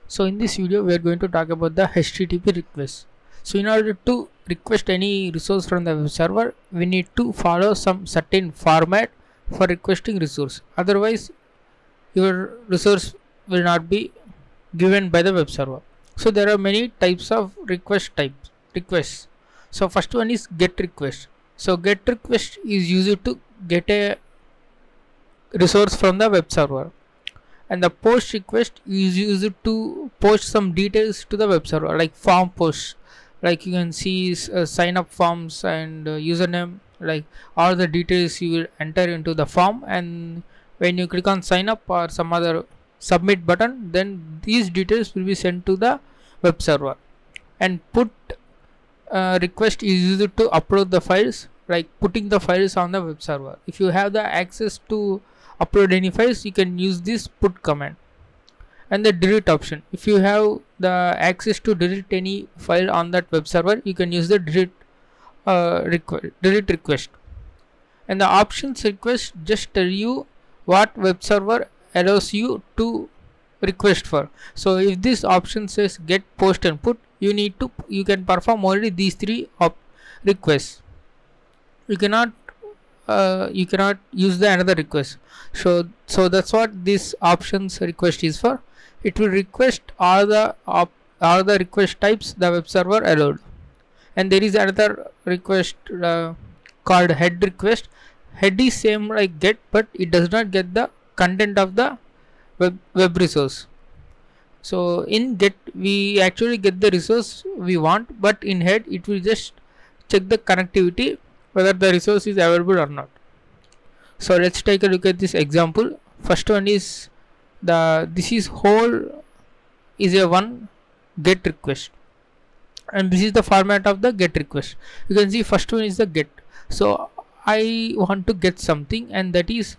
So in this video we are going to talk about the HTTP request. So in order to request any resource from the web server, we need to follow some certain format for requesting resource. Otherwise your resource will not be given by the web server. So there are many types of requests. So first one is get request. So get request is used to get a resource from the web server, and the post request is used to post some details to the web server, like form posts, like you can see sign up forms and username, like all the details you will enter into the form, and when you click on sign up or some other submit button, then these details will be sent to the web server. And put request is used to upload the files, like putting the files on the web server. If you have the access to upload any files, you can use this put command. And the delete option, if you have the access to delete any file on that web server, you can use the delete request. And the options request just tell you what web server allows you to request for. So if this option says get, post and put, you can perform only these three requests. You cannot use the another request. So that's what this options request is for. It will request all the request types the web server allowed. And there is another request called head request. Head is same like get, but it does not get the content of the web resource. So in get we actually get the resource we want, but in head it will just check the connectivity whether the resource is available or not. So let's take a look at this example. First one is this is whole is a one get request, and this is the format of the get request. You can see first one is the get. So I want to get something, and that is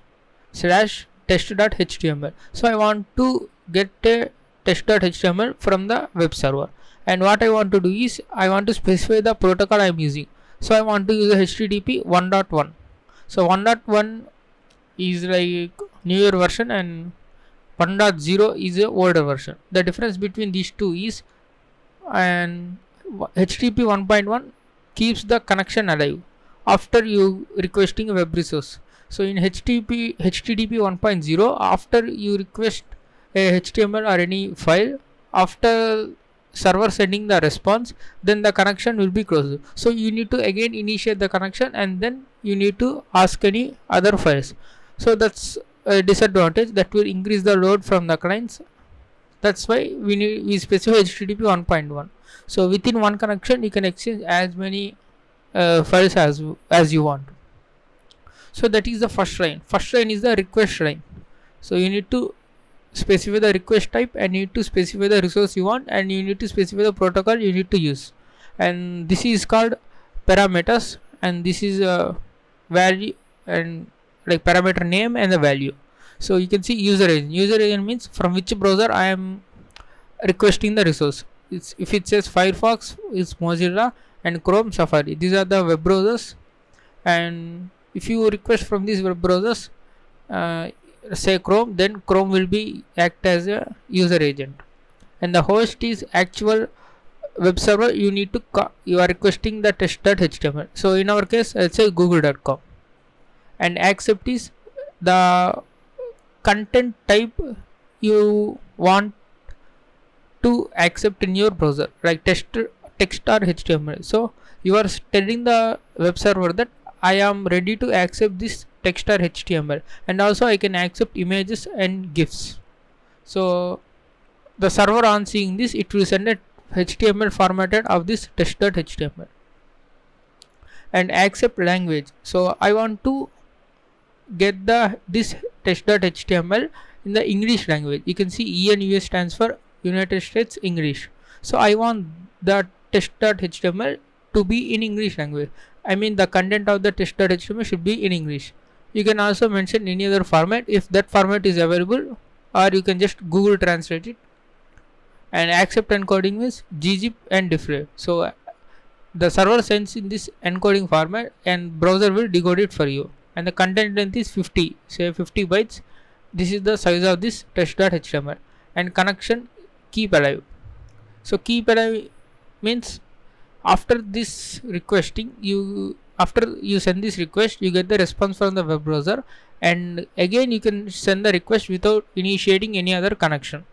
/test.html. so I want to get a test.html from the web server, and what I want to do is I want to specify the protocol I am using. So I want to use the HTTP 1.1. so 1.1 is like newer version, and 1.0 is a older version. The difference between these two is, and HTTP 1.1 keeps the connection alive after you requesting a web resource. So in HTTP 1.0, after you request a HTML or any file, after server sending the response, then the connection will be closed. So you need to again initiate the connection, and then you need to ask any other files. So that's a disadvantage that will increase the load from the clients. That's why we specify HTTP 1.1. so within one connection you can exchange as many files as you want. So that is the first line. First line is the request line. So you need to specify the request type, and you need to specify the resource you want, and you need to specify the protocol you need to use. And this is called parameters, and this is a value, and like parameter name and the value. So you can see user agent means from which browser I am requesting the resource. If it says Firefox, it's Mozilla, and Chrome, Safari. These are the web browsers, and if you request from these web browsers, say Chrome, then Chrome will be act as a user agent. And the host is actual web server you are requesting the test.html. so in our case, let's say google.com. and accept is the content type you want to accept in your browser, like text or HTML. So you are telling the web server that I am ready to accept this text or HTML, and also I can accept images and GIFs. So the server on seeing this, it will send a HTML formatted of this test.html. And accept language. So I want to get this test.html in the English language. You can see ENUS stands for United States English. So I want the test.html to be in English language. I mean the content of the test.html should be in English. You can also mention any other format if that format is available, or you can just Google translate it. And accept encoding means gzip and different. So the server sends in this encoding format, and browser will decode it for you. And the content length is 50 bytes. This is the size of this test.html. And connection keep alive. So keep alive means after this requesting, after you send this request, you get the response from the web browser, and again you can send the request without initiating any other connection.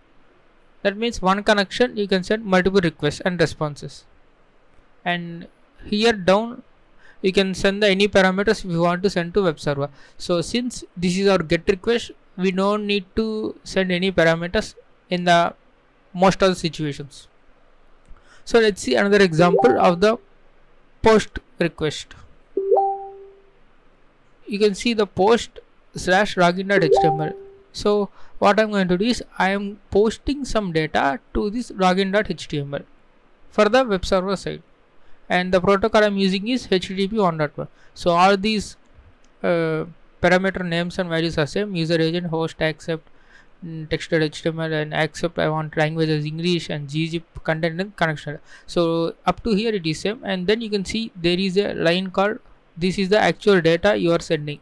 That means one connection you can send multiple requests and responses. And here down you can send the any parameters we want to send to web server. So since this is our get request, we don't need to send any parameters in the most of the situations. So let's see another example of the post request. You can see the post slash login.html. So what I'm going to do is I am posting some data to this login.html for the web server side, and the protocol I'm using is HTTP 1.1. So all these parameter names and values are same: user agent, host, accept, text.html, and accept I want language as English, and gzip, content, and connection. So up to here it is same, and then you can see there is a line called this is the actual data you are sending,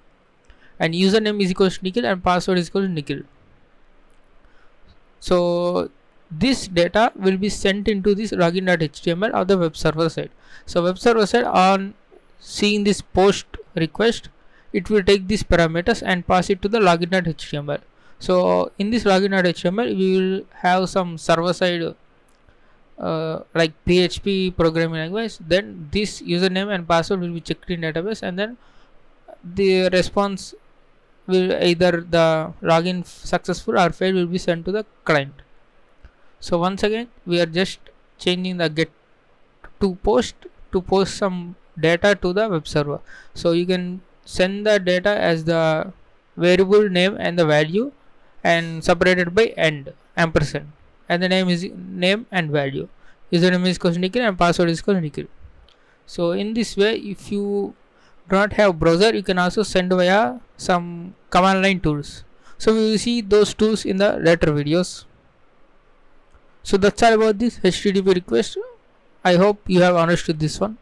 and username is equals to Nikhil and password is equal to Nikhil. So this data will be sent into this login.html of the web server side. So web server side, on seeing this post request, it will take these parameters and pass it to the login.html. So in this login.html we will have some server side like PHP programming language. Then this username and password will be checked in database, and then the response will either the login successful or failed will be sent to the client. So once again we are just changing the get to post some data to the web server. So you can send the data as the variable name and the value, and separated by ampersand, and the name is name and value. Username is equal to Nikhil and password is equal to Nikhil. So in this way, if you do not have browser, you can also send via some command line tools. So we will see those tools in the later videos. So that's all about this HTTP request. I hope you have understood this one.